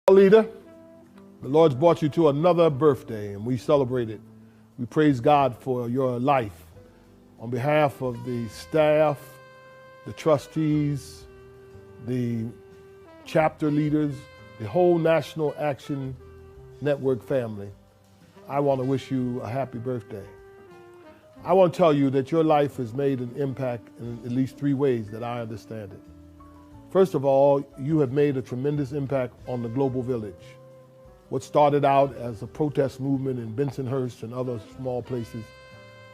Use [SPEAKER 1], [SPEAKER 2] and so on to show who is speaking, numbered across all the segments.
[SPEAKER 1] Leader, the Lord's brought you to another birthday, and we celebrate it. We praise God for your life. On behalf of the staff, the trustees, the chapter leaders, the whole National Action Network family, I want to wish you a happy birthday. I want to tell you that your life has made an impact in at least 3 ways that I understand it. First of all, you have made a tremendous impact on the global village. What started out as a protest movement in Bensonhurst and other small places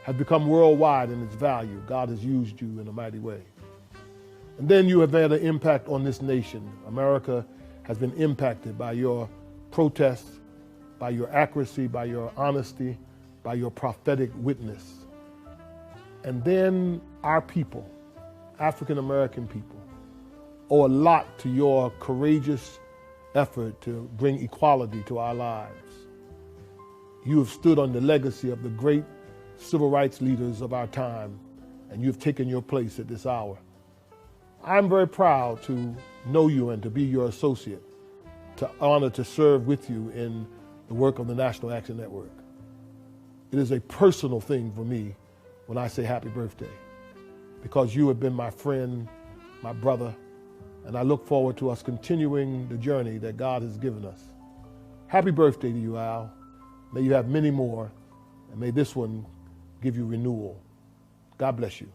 [SPEAKER 1] has become worldwide in its value. God has used you in a mighty way. And then you have had an impact on this nation. America has been impacted by your protests, by your accuracy, by your honesty, by your prophetic witness. And then our people, African American people, owe a lot to your courageous effort to bring equality to our lives. You have stood on the legacy of the great civil rights leaders of our time, and you've taken your place at this hour. I'm very proud to know you and to be your associate, to honor to serve with you in the work of the National Action Network. It is a personal thing for me when I say happy birthday, because you have been my friend, my brother, and I look forward to us continuing the journey that God has given us. Happy birthday to you, Al. May you have many more, and may this one give you renewal. God bless you.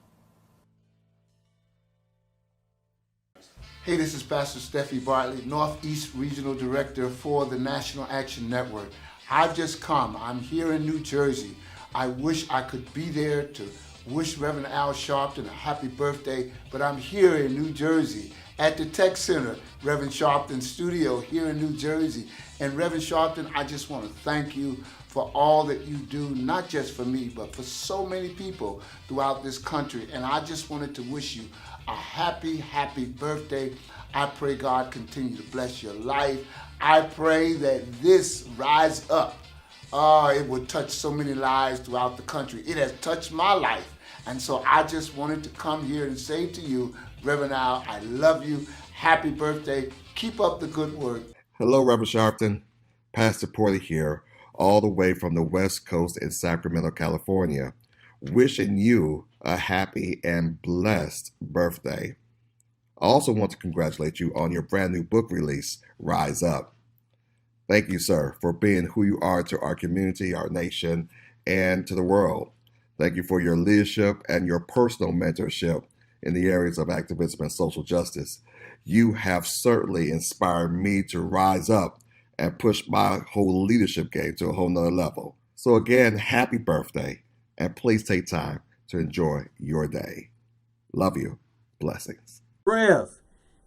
[SPEAKER 2] Hey, this is Pastor Steffie Bartley, Northeast Regional Director for the National Action Network. I've just come. I'm here in New Jersey. I wish I could be there to wish Reverend Al Sharpton a happy birthday, but I'm here in New Jersey at the Tech Center, Reverend Sharpton's studio here in New Jersey. And Reverend Sharpton, I just want to thank you for all that you do, not just for me, but for so many people throughout this country. And I just wanted to wish you a happy, happy birthday. I pray God continue to bless your life. I pray that this Rise Up, it will touch so many lives throughout the country. It has touched my life. And so I just wanted to come here and say to you, Reverend Al, I love you. Happy birthday. Keep up the good work.
[SPEAKER 3] Hello, Reverend Sharpton. Pastor Porter here, all the way from the West Coast in Sacramento, California, wishing you a happy and blessed birthday. I also want to congratulate you on your brand new book release, Rise Up. Thank you, sir, for being who you are to our community, our nation, and to the world. Thank you for your leadership and your personal mentorship in the areas of activism and social justice. You have certainly inspired me to rise up and push my whole leadership game to a whole nother level. So again, happy birthday, and please take time to enjoy your day. Love you. Blessings.
[SPEAKER 4] Rev,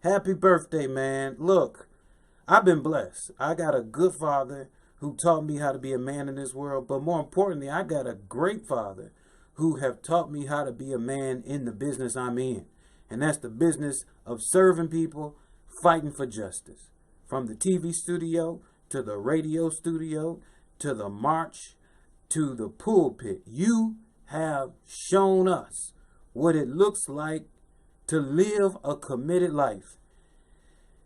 [SPEAKER 4] happy birthday, man. Look, I've been blessed. I got a good father who taught me how to be a man in this world, but more importantly, I got a great father who have taught me how to be a man in the business I'm in. And that's the business of serving people, fighting for justice. From the TV studio, to the radio studio, to the march, to the pulpit. You have shown us what it looks like to live a committed life.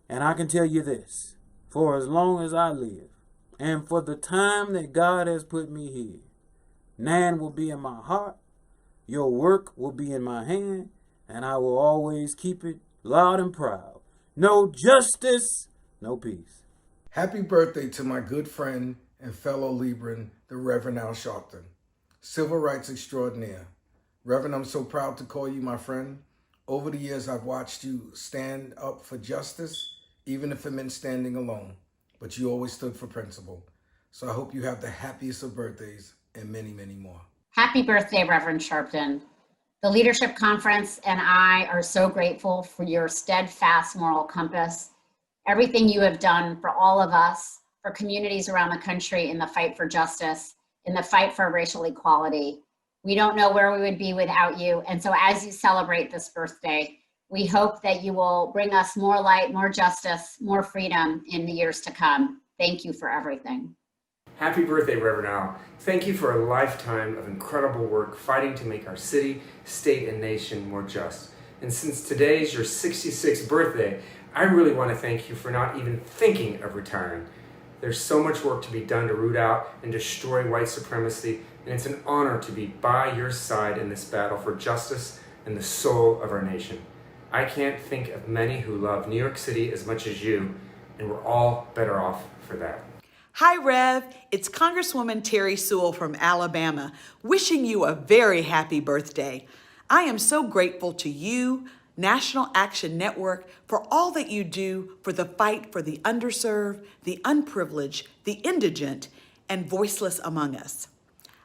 [SPEAKER 4] And I can tell you this, for as long as I live, and for the time that God has put me here, Nan will be in my heart, your work will be in my hand, and I will always keep it loud and proud. No justice, no peace.
[SPEAKER 5] Happy birthday to my good friend and fellow Libran, the Reverend Al Sharpton, civil rights extraordinaire. Reverend, I'm so proud to call you my friend. Over the years, I've watched you stand up for justice, even if it meant standing alone, but you always stood for principle. So I hope you have the happiest of birthdays and many, many more.
[SPEAKER 6] Happy birthday, Reverend Sharpton. The Leadership Conference and I are so grateful for your steadfast moral compass, everything you have done for all of us, for communities around the country in the fight for justice, in the fight for racial equality. We don't know where we would be without you. And so as you celebrate this birthday, we hope that you will bring us more light, more justice, more freedom in the years to come. Thank you for everything.
[SPEAKER 7] Happy birthday, Reverend Al. Thank you for a lifetime of incredible work fighting to make our city, state, and nation more just. And since today is your 66th birthday, I really want to thank you for not even thinking of retiring. There's so much work to be done to root out and destroy white supremacy, and it's an honor to be by your side in this battle for justice and the soul of our nation. I can't think of many who love New York City as much as you, and we're all better off for that.
[SPEAKER 8] Hi, Rev. It's Congresswoman Terri Sewell from Alabama, wishing you a very happy birthday. I am so grateful to you, National Action Network, for all that you do for the fight for the underserved, the unprivileged, the indigent, and voiceless among us.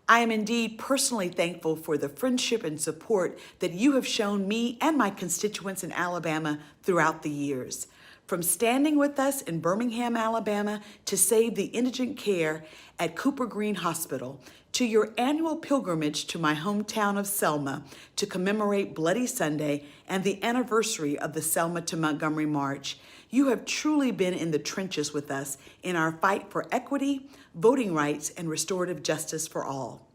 [SPEAKER 8] I am indeed personally thankful for the friendship and support that you have shown me and my constituents in Alabama throughout the years. From standing with us in Birmingham, Alabama, to save the indigent care at Cooper Green Hospital, to your annual pilgrimage to my hometown of Selma to commemorate Bloody Sunday and the anniversary of the Selma to Montgomery March, you have truly been in the trenches with us in our fight for equity, voting rights, and restorative justice for all.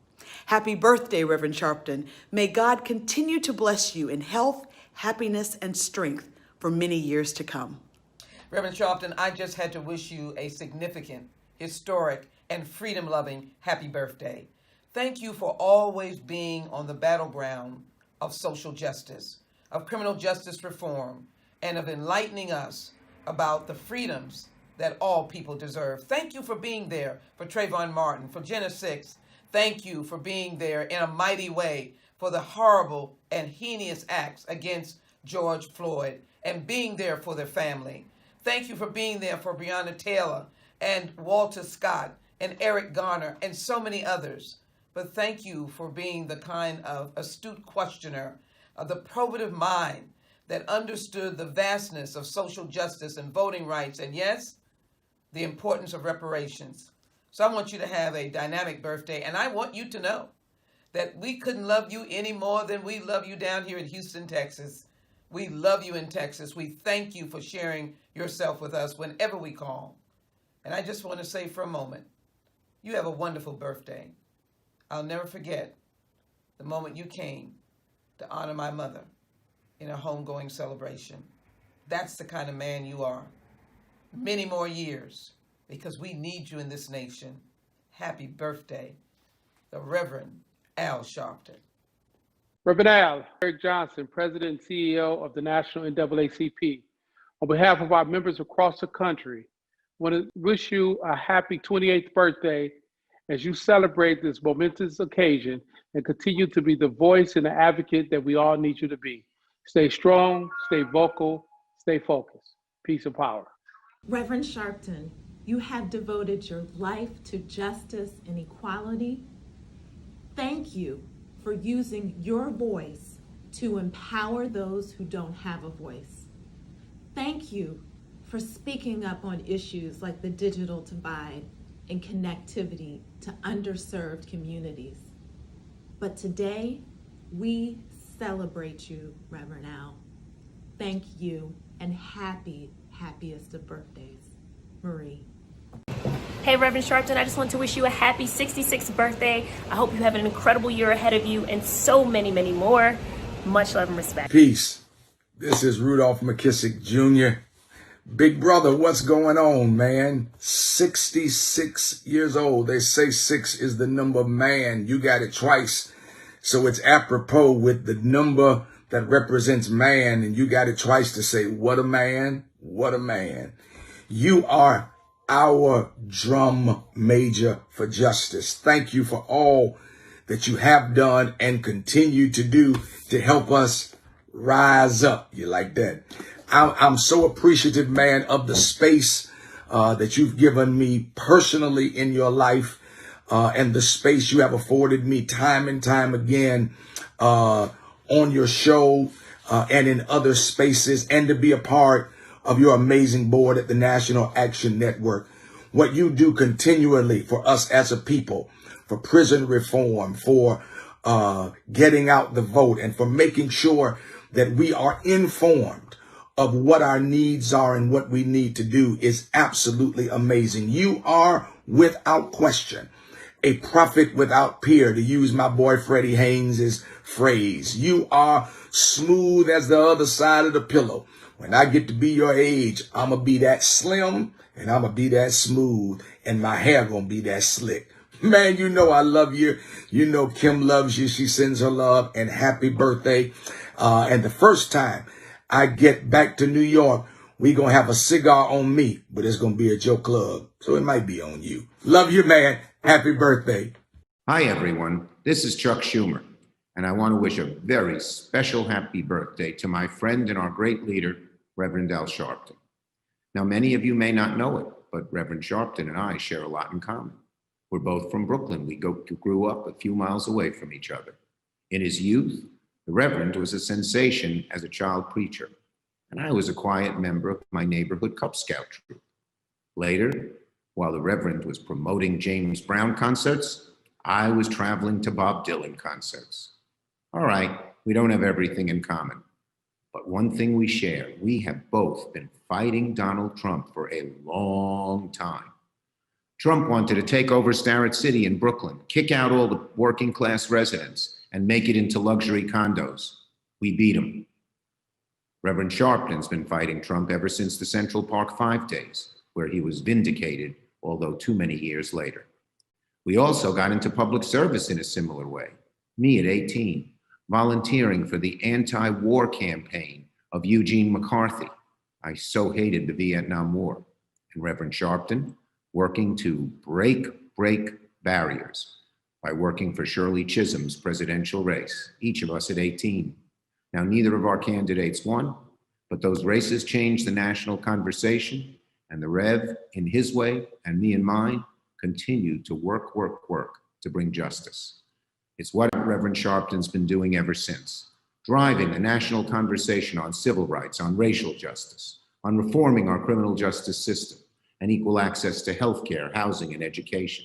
[SPEAKER 8] Happy birthday, Reverend Sharpton. May God continue to bless you in health, happiness, and strength for many years to come.
[SPEAKER 9] Reverend Sharpton, I just had to wish you a significant, historic, and freedom-loving happy birthday. Thank you for always being on the battleground of social justice, of criminal justice reform, and of enlightening us about the freedoms that all people deserve. Thank you for being there for Trayvon Martin, for Jenna Six. Thank you for being there in a mighty way for the horrible and heinous acts against George Floyd and being there for their family. Thank you for being there for Breonna Taylor and Walter Scott and Eric Garner and so many others. But thank you for being the kind of astute questioner, of the probative mind that understood the vastness of social justice and voting rights, and yes, the importance of reparations. So I want you to have a dynamic birthday, and I want you to know that we couldn't love you any more than we love you down here in Houston, Texas. We love you in Texas. We thank you for sharing yourself with us whenever we call. And I just want to say for a moment, you have a wonderful birthday. I'll never forget the moment you came to honor my mother in a homegoing celebration. That's the kind of man you are. Many more years, because we need you in this nation. Happy birthday, the Reverend Al Sharpton.
[SPEAKER 10] Reverend Al, Eric Johnson, President and CEO of the National NAACP. On behalf of our members across the country, I want to wish you a happy 28th birthday as you celebrate this momentous occasion and continue to be the voice and the advocate that we all need you to be. Stay strong, stay vocal, stay focused. Peace and power.
[SPEAKER 11] Reverend Sharpton, you have devoted your life to justice and equality. Thank you for using your voice to empower those who don't have a voice. Thank you for speaking up on issues like the digital divide and connectivity to underserved communities. But today, we celebrate you, Reverend Al. Thank you, and happiest of birthdays. Marie.
[SPEAKER 12] Hey, Reverend Sharpton, I just want to wish you a happy 66th birthday. I hope you have an incredible year ahead of you and so many, many more. Much love and respect.
[SPEAKER 5] Peace. This is Rudolph Mckissick Jr. Big brother, what's going on, man? 66 years old. They say 6 is the number of man. You got it twice. So it's apropos with the number that represents man, and you got it twice to say, what a man, what a man. You are our drum major for justice. Thank you for all that you have done and continue to do to help us rise up. You like that? I'm so appreciative, man, of the space that you've given me personally in your life and the space you have afforded me time and time again on your show and in other spaces, and to be a part of your amazing board at the National Action Network. What you do continually for us as a people, for prison reform, for getting out the vote, and for making sure that we are informed of what our needs are and what we need to do is absolutely amazing. You are, without question,
[SPEAKER 13] a prophet without peer, to use my boy Freddie Haynes' phrase. You are smooth as the other side of the pillow. When I get to be your age, I'm going to be that slim and I'm going to be that smooth and my hair going to be that slick. Man, you know I love you. You know Kim loves you. She sends her love and happy birthday. And the first time I get back to New York, we going to have a cigar on me, but it's going to be at your club. So it might be on you. Love you, man. Happy birthday.
[SPEAKER 14] Hi, everyone. This is Chuck Schumer, and I want to wish a very special happy birthday to my friend and our great leader, Reverend Al Sharpton. Now, many of you may not know it, but Reverend Sharpton and I share a lot in common. We're both from Brooklyn. We grew up a few miles away from each other. In his youth, the Reverend was a sensation as a child preacher, and I was a quiet member of my neighborhood Cub Scout troop. Later, while the Reverend was promoting James Brown concerts, I was traveling to Bob Dylan concerts. All right, we don't have everything in common, but one thing we share, we have both been fighting Donald Trump for a long time. Trump wanted to take over Starrett City in Brooklyn, kick out all the working class residents, and make it into luxury condos. We beat him. Reverend Sharpton's been fighting Trump ever since the Central Park 5 days, where he was vindicated, although too many years later. We also got into public service in a similar way. Me at 18, volunteering for the anti-war campaign of Eugene McCarthy. I so hated the Vietnam War. And Reverend Sharpton, working to break barriers by working for Shirley Chisholm's presidential race, each of us at 18. Now, neither of our candidates won, but those races changed the national conversation, and the Rev, in his way, and me in mine, continued to work to bring justice. It's what Reverend Sharpton's been doing ever since, driving the national conversation on civil rights, on racial justice, on reforming our criminal justice system, and equal access to healthcare, housing, and education.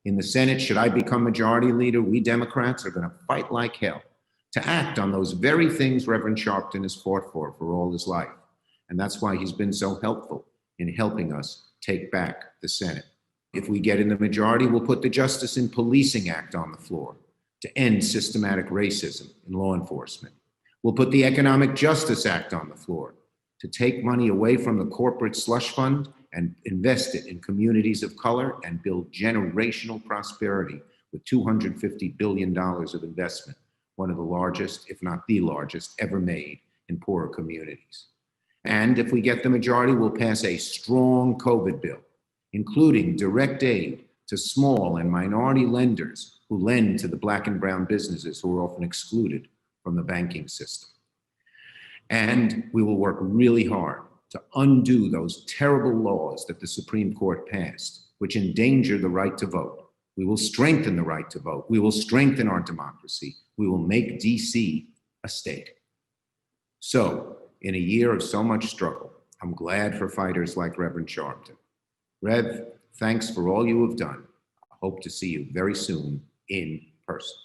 [SPEAKER 14] In the Senate, should I become majority leader, we Democrats are going to fight like hell to act on those very things Reverend Sharpton has fought for all his life. And that's why he's been so helpful in helping us take back the Senate. If we get in the majority, we'll put the Justice in Policing Act on the floor to end systematic racism in law enforcement. We'll put the Economic Justice Act on the floor to take money away from the corporate slush fund and invest it in communities of color and build generational prosperity with $250 billion of investment, one of the largest, if not the largest, ever made in poorer communities. And if we get the majority, we'll pass a strong COVID bill, including direct aid to small and minority lenders who lend to the Black and brown businesses who are often excluded from the banking system. And we will work really hard to undo those terrible laws that the Supreme Court passed, which endanger the right to vote. We will strengthen the right to vote. We will strengthen our democracy. We will make DC a state. So, in a year of so much struggle, I'm glad for fighters like Reverend Sharpton. Rev, thanks for all you have done. I hope to see you very soon in person.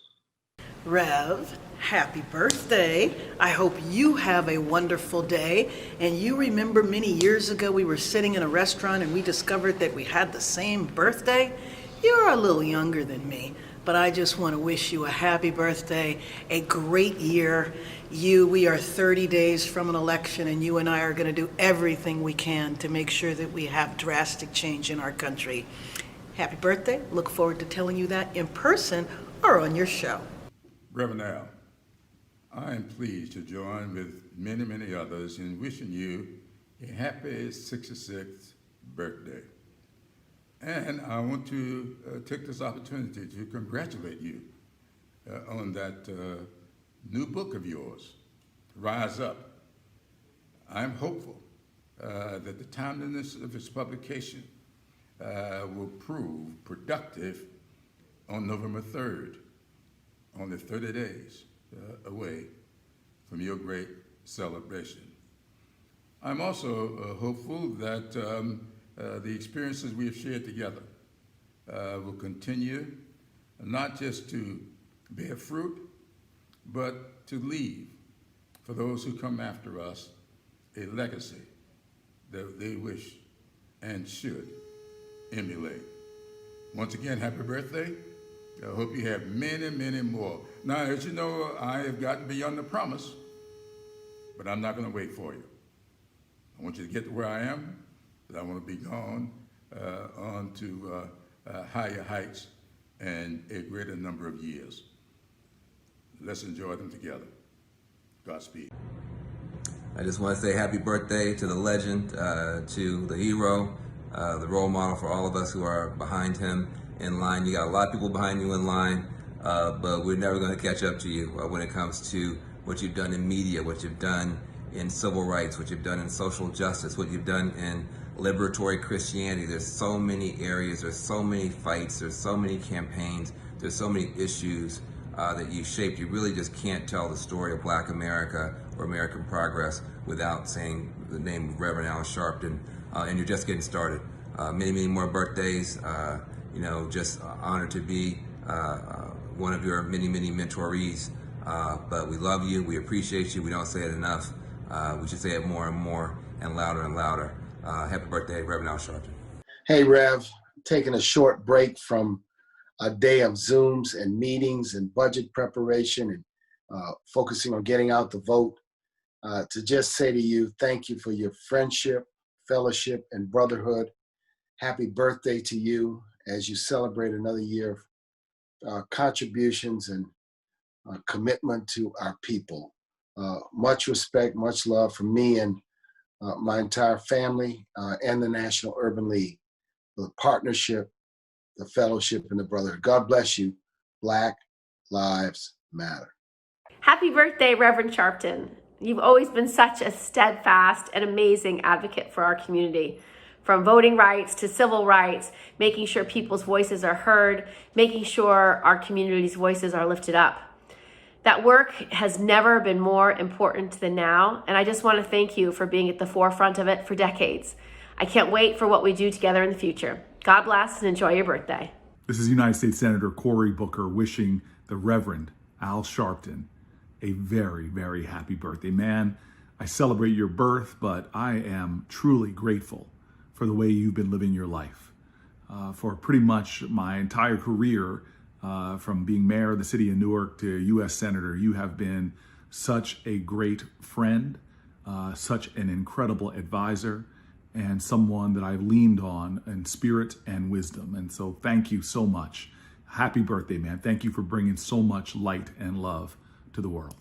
[SPEAKER 15] Rev, happy birthday. I hope you have a wonderful day. And you remember many years ago we were sitting in a restaurant and we discovered that we had the same birthday? You're a little younger than me, but I just want to wish you a happy birthday, a great year. We are 30 days from an election, and you and I are going to do everything we can to make sure that we have drastic change in our country. Happy birthday. Look forward to telling you that in person or on your show.
[SPEAKER 16] Reverend Al, I am pleased to join with many others in wishing you a happy 66th birthday. And I want to take this opportunity to congratulate you on that new book of yours, Rise Up. I'm hopeful that the timeliness of its publication will prove productive on November 3rd, only 30 days away from your great celebration. I'm also hopeful that the experiences we have shared together will continue not just to bear fruit, but to leave for those who come after us a legacy that they wish and should emulate. Once again, happy birthday. I hope you have many, many more. Now, as you know, I have gotten beyond the promise, but I'm not going to wait for you. I want you to get to where I am, but I want to be gone on to higher heights and a greater number of years. Let's enjoy them together. Godspeed.
[SPEAKER 17] I just want to say happy birthday to the legend, to the hero, the role model for all of us who are behind him in line. You got a lot of people behind you in line, but we're never going to catch up to you when it comes to what you've done in media, what you've done in civil rights, what you've done in social justice, what you've done in liberatory Christianity. There's so many areas, there's so many fights, there's so many campaigns, there's so many issues that you shaped. You really just can't tell the story of Black America or American progress without saying the name of Reverend Al Sharpton, and you're just getting started. Many, many more birthdays. You know, just honored to be one of your many, many mentorees. But we love you, we appreciate you, we don't say it enough. We should say it more and more and louder. Happy birthday, Reverend Al Sharpton.
[SPEAKER 18] Hey, Rev, taking a short break from a day of Zooms and meetings and budget preparation and focusing on getting out the vote, to just say to you, thank you for your friendship, fellowship, and brotherhood. Happy birthday to you as you celebrate another year of contributions and commitment to our people. Much respect, much love from me and my entire family and the National Urban League for the partnership, the fellowship, and the brotherhood. God bless you. Black Lives Matter.
[SPEAKER 12] Happy birthday, Reverend Sharpton. You've always been such a steadfast and amazing advocate for our community. From voting rights to civil rights, making sure people's voices are heard, making sure our community's voices are lifted up. That work has never been more important than now, and I just want to thank you for being at the forefront of it for decades. I can't wait for what we do together in the future. God bless and enjoy your birthday.
[SPEAKER 19] This is United States Senator Cory Booker wishing the Reverend Al Sharpton a very, very happy birthday. Man, I celebrate your birth, but I am truly grateful for the way you've been living your life. For pretty much my entire career, from being mayor of the city of Newark to U.S. Senator, you have been such a great friend, such an incredible advisor, and someone that I've leaned on in spirit and wisdom. And so thank you so much. Happy birthday, man. Thank you for bringing so much light and love to the world.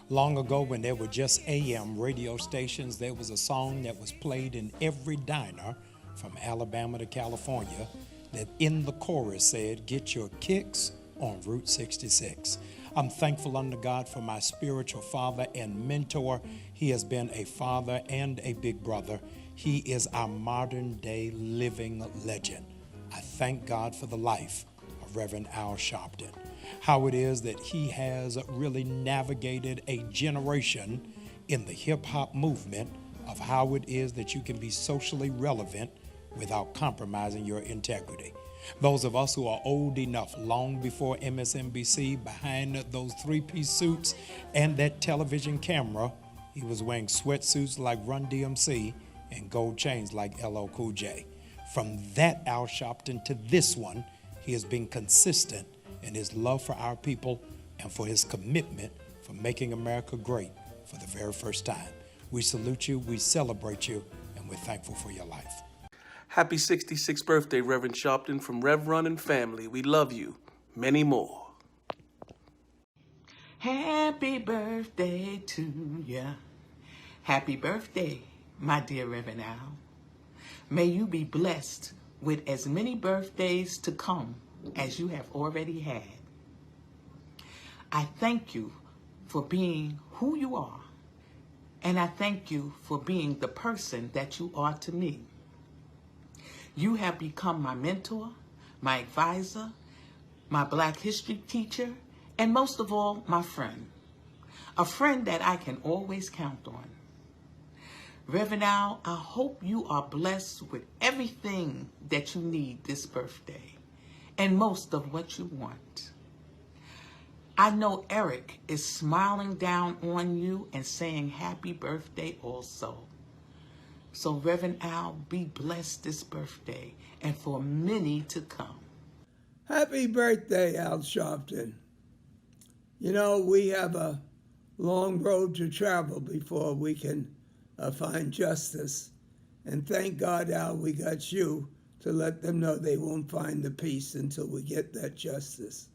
[SPEAKER 20] Long ago, when there were just AM radio stations, there was a song that was played in every diner from Alabama to California that in the chorus said, "Get your kicks on Route 66. I'm thankful unto God for my spiritual father and mentor. He has been a father and a big brother. He is our modern day living legend. I thank God for the life of Reverend Al Sharpton. How it is that he has really navigated a generation in the hip hop movement of how it is that you can be socially relevant without compromising your integrity. Those of us who are old enough, long before MSNBC, behind those three-piece suits and that television camera, he was wearing sweatsuits like Run DMC and gold chains like LL Cool J. From that Al Sharpton to this one, he has been consistent in his love for our people and for his commitment for making America great for the very first time. We salute you, we celebrate you, and we're thankful for your life.
[SPEAKER 21] Happy 66th birthday, Reverend Sharpton, from Rev Run and family. We love you. Many more.
[SPEAKER 22] Happy birthday to ya. Happy birthday, my dear Reverend Al. May you be blessed with as many birthdays to come as you have already had. I thank you for being who you are, and I thank you for being the person that you are to me. You have become my mentor, my advisor, my Black history teacher, and most of all, my friend. A friend that I can always count on. Reverend Al, I hope you are blessed with everything that you need this birthday, and most of what you want. I know Eric is smiling down on you and saying happy birthday also. So Reverend Al, be blessed this birthday and for many to come.
[SPEAKER 1] Happy birthday, Al Sharpton. You know, we have a long road to travel before we can find justice. And thank God, Al, we got you to let them know they won't find the peace until we get that justice.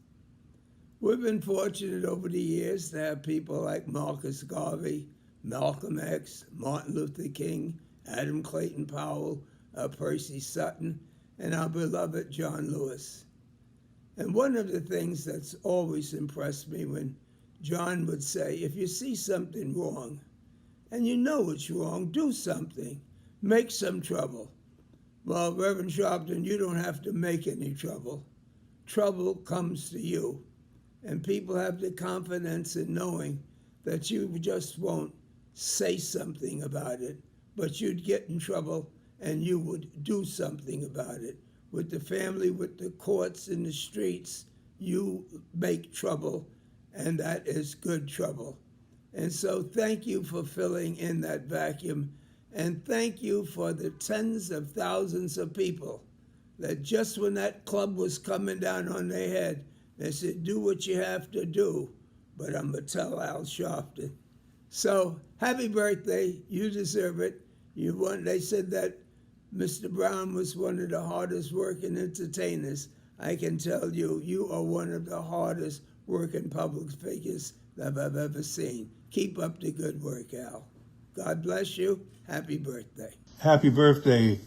[SPEAKER 1] We've been fortunate over the years to have people like Marcus Garvey, Malcolm X, Martin Luther King, Adam Clayton Powell, Percy Sutton, and our beloved John Lewis. And one of the things that's always impressed me when John would say, if you see something wrong, and you know it's wrong, do something, make some trouble. Well, Reverend Sharpton, you don't have to make any trouble. Trouble comes to you. And people have the confidence in knowing that you just won't say something about it, but you'd get in trouble and you would do something about it. With the family, with the courts, in the streets, you make trouble, and that is good trouble. And so thank you for filling in that vacuum, and thank you for the tens of thousands of people that just when that club was coming down on their head, they said, do what you have to do, but I'm going to tell Al Sharpton. So happy birthday, you deserve it. They said that Mr. Brown was one of the hardest working entertainers. I can tell you, you are one of the hardest working public figures that I've ever seen. Keep up the good work, Al. God bless you. Happy birthday.
[SPEAKER 2] Happy birthday,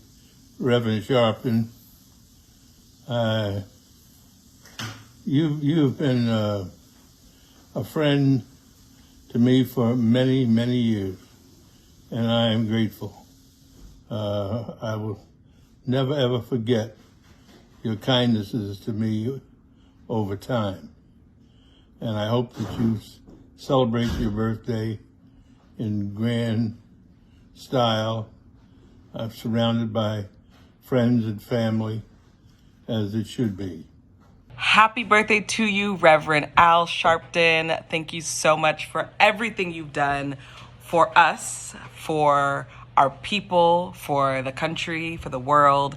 [SPEAKER 2] Reverend Sharpton. You've been a friend to me for many, many years, and I am grateful. I will never, ever forget your kindnesses to me over time. And I hope that you celebrate your birthday in grand style, surrounded by friends and family, as it should be.
[SPEAKER 23] Happy birthday to you, Reverend Al Sharpton. Thank you so much for everything you've done for us, for our people, for the country, for the world.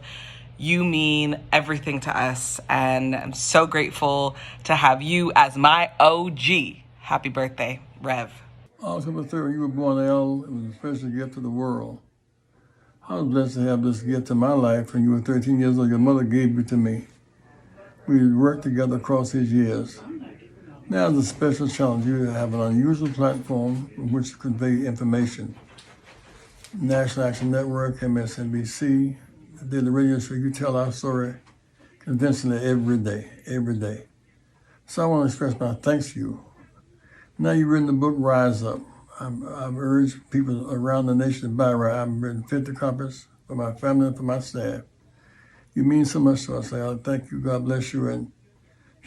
[SPEAKER 23] You mean everything to us, and I'm so grateful to have you as my OG. Happy birthday, Rev.
[SPEAKER 24] October 3rd, you were born, Al. It was a special gift to the world. I was blessed to have this gift in my life. When you were 13 years old, your mother gave it to me. We worked together across these years. Now it's a special challenge. You have an unusual platform from which to convey information. National Action Network, MSNBC, the Daily Radio Show, you tell our story convincingly every day. So I want to express my thanks to you. Now you've written the book, Rise Up. I've urged people around the nation to buy it. I've written 50 copies for my family and for my staff. You mean so much to us. I thank you. God bless you. And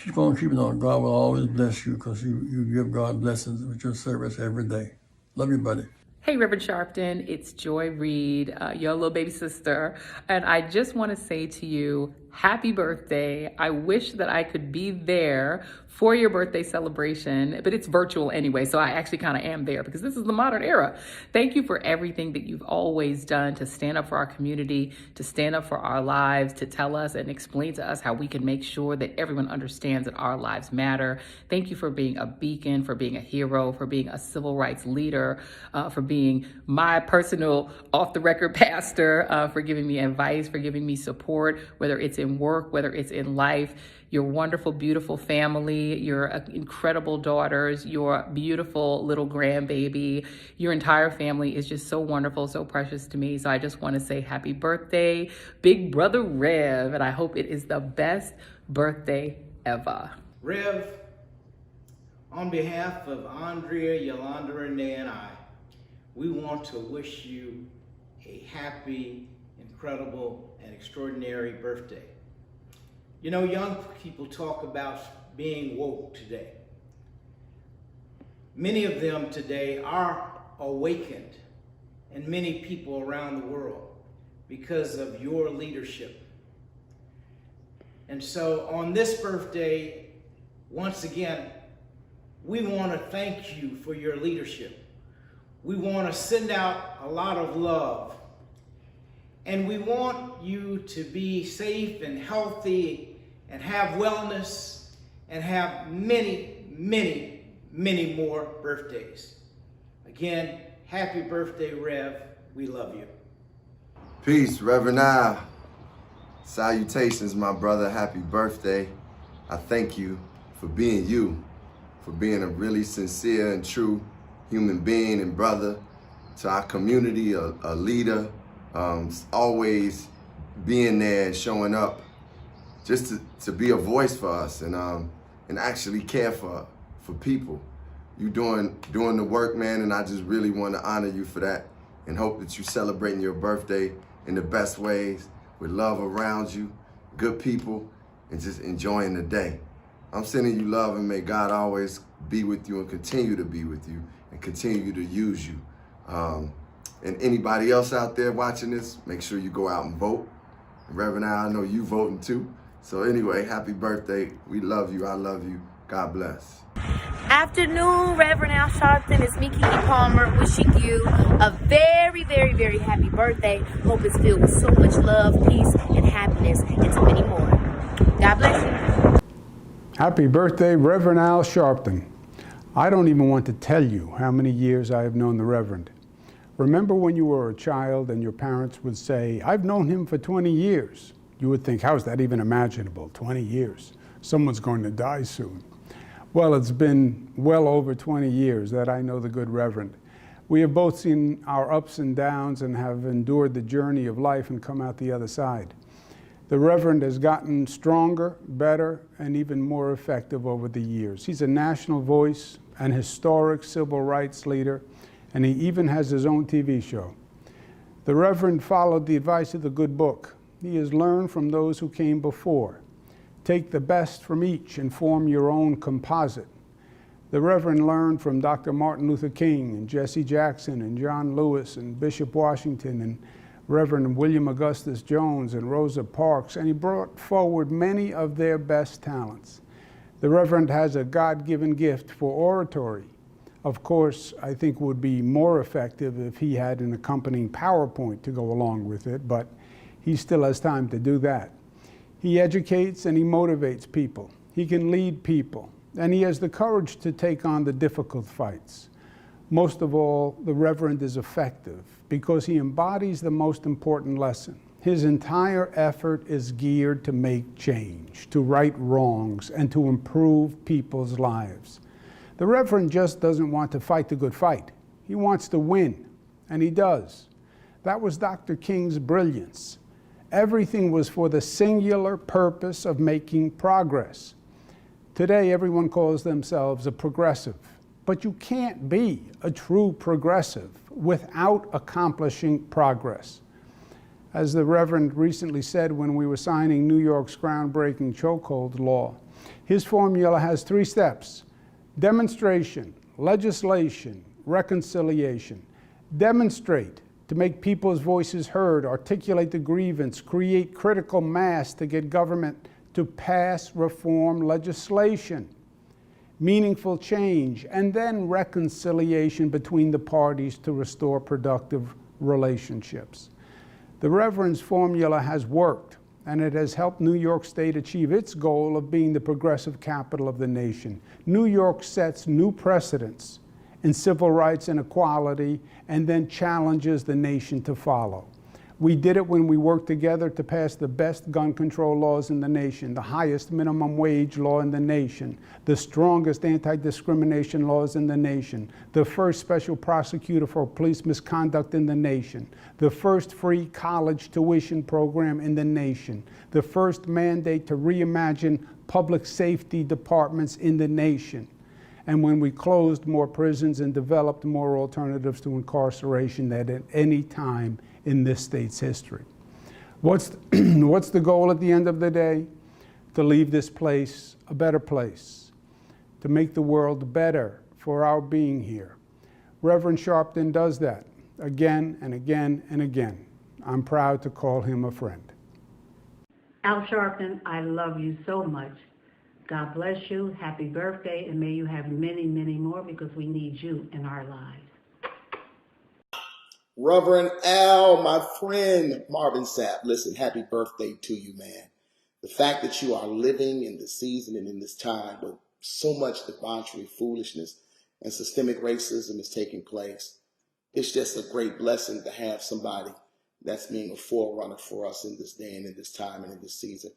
[SPEAKER 24] keep on keeping on. God will always bless you because you give God blessings with your service every day. Love you, buddy.
[SPEAKER 25] Hey, Reverend Sharpton, it's Joy Reid, your little baby sister, and I just want to say to you, happy birthday. I wish that I could be there for your birthday celebration, but it's virtual anyway, so I actually kind of am there because this is the modern era. Thank you for everything that you've always done to stand up for our community, to stand up for our lives, to tell us and explain to us how we can make sure that everyone understands that our lives matter. Thank you for being a beacon, for being a hero, for being a civil rights leader, for being my personal off-the-record pastor, for giving me advice, for giving me support, whether it's in work, whether it's in life. Your wonderful, beautiful family, your incredible daughters, your beautiful little grandbaby, your entire family is just so wonderful, so precious to me. So I just want to say happy birthday, Big Brother Rev, and I hope it is the best birthday ever.
[SPEAKER 26] Rev, on behalf of Andrea, Yolanda, Renee, and I, we want to wish you a happy, incredible, and extraordinary birthday. You know, young people talk about being woke today. Many of them today are awakened, and many people around the world, because of your leadership. And so on this birthday, once again, we want to thank you for your leadership. We want to send out a lot of love. And we want you to be safe and healthy and have wellness and have many, many, many more birthdays. Again, happy birthday, Rev. We love you.
[SPEAKER 3] Peace, Reverend Al. Salutations, my brother. Happy birthday. I thank you for being you, for being a really sincere and true human being and brother to our community, a leader, always being there and showing up just to be a voice for us and actually care for people. You doing the work, man, and I just really want to honor you for that and hope that you celebrating your birthday in the best ways, with love around you, good people, and just enjoying the day. I'm sending you love, and may God always be with you and continue to be with you and continue to use you. And anybody else out there watching this, make sure you go out and vote. Reverend Al, I know you voting too. So anyway, happy birthday. We love you. I love you. God bless.
[SPEAKER 12] Afternoon, Reverend Al Sharpton. It's me, Kiki Palmer, wishing you a very, very, very happy birthday. Hope it's filled with so much love, peace, and happiness, and so many more. God bless you.
[SPEAKER 4] Happy birthday, Reverend Al Sharpton. I don't even want to tell you how many years I have known the Reverend. Remember when you were a child and your parents would say, "I've known him for 20 years. You would think, how is that even imaginable? 20 years. Someone's going to die soon. Well, it's been well over 20 years that I know the good Reverend. We have both seen our ups and downs and have endured the journey of life and come out the other side. The Reverend has gotten stronger, better, and even more effective over the years. He's a national voice, an historic civil rights leader, and he even has his own TV show. The Reverend followed the advice of the good book. He has learned from those who came before. Take the best from each and form your own composite. The Reverend learned from Dr. Martin Luther King and Jesse Jackson and John Lewis and Bishop Washington and Reverend William Augustus Jones and Rosa Parks, and he brought forward many of their best talents. The Reverend has a God-given gift for oratory. Of course, I think it would be more effective if he had an accompanying PowerPoint to go along with it, but he still has time to do that. He educates and he motivates people. He can lead people, and he has the courage to take on the difficult fights. Most of all, the Reverend is effective because he embodies the most important lesson. His entire effort is geared to make change, to right wrongs, and to improve people's lives. The Reverend just doesn't want to fight the good fight. He wants to win, and he does. That was Dr. King's brilliance. Everything was for the singular purpose of making progress. Today, everyone calls themselves a progressive, but you can't be a true progressive without accomplishing progress. As the Reverend recently said when we were signing New York's groundbreaking chokehold law, his formula has 3 steps: demonstration, legislation, reconciliation. Demonstrate, to make people's voices heard, articulate the grievance, create critical mass to get government to pass reform legislation, meaningful change, and then reconciliation between the parties to restore productive relationships. The Reverend's formula has worked, and it has helped New York State achieve its goal of being the progressive capital of the nation. New York sets new precedents in civil rights and equality, and then challenges the nation to follow. We did it when we worked together to pass the best gun control laws in the nation, the highest minimum wage law in the nation, the strongest anti-discrimination laws in the nation, the first special prosecutor for police misconduct in the nation, the first free college tuition program in the nation, the first mandate to reimagine public safety departments in the nation, and when we closed more prisons and developed more alternatives to incarceration than at any time in this state's history. What's the goal at the end of the day? To leave this place a better place, to make the world better for our being here. Reverend Sharpton does that again and again and again. I'm proud to call him a friend.
[SPEAKER 6] Al Sharpton, I love you so much. God bless you. Happy birthday, and may you have many, many more, because we need you in our lives.
[SPEAKER 7] Reverend Al, my friend Marvin Sapp, listen, happy birthday to you, man.
[SPEAKER 5] The fact that you are living in this season and in this time with so much debauchery, foolishness, and systemic racism is taking place, it's just a great blessing to have somebody that's being a forerunner for us in this day and in this time and in this season.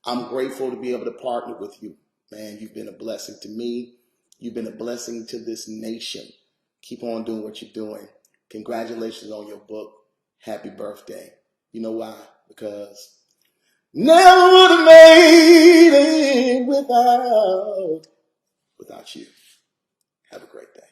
[SPEAKER 5] I'm grateful to be able to partner with you. Man, you've been a blessing to me. You've been a blessing to this nation. Keep on doing what you're doing. Congratulations on your book. Happy birthday. You know why? Because never would have made it without you. Have a great day.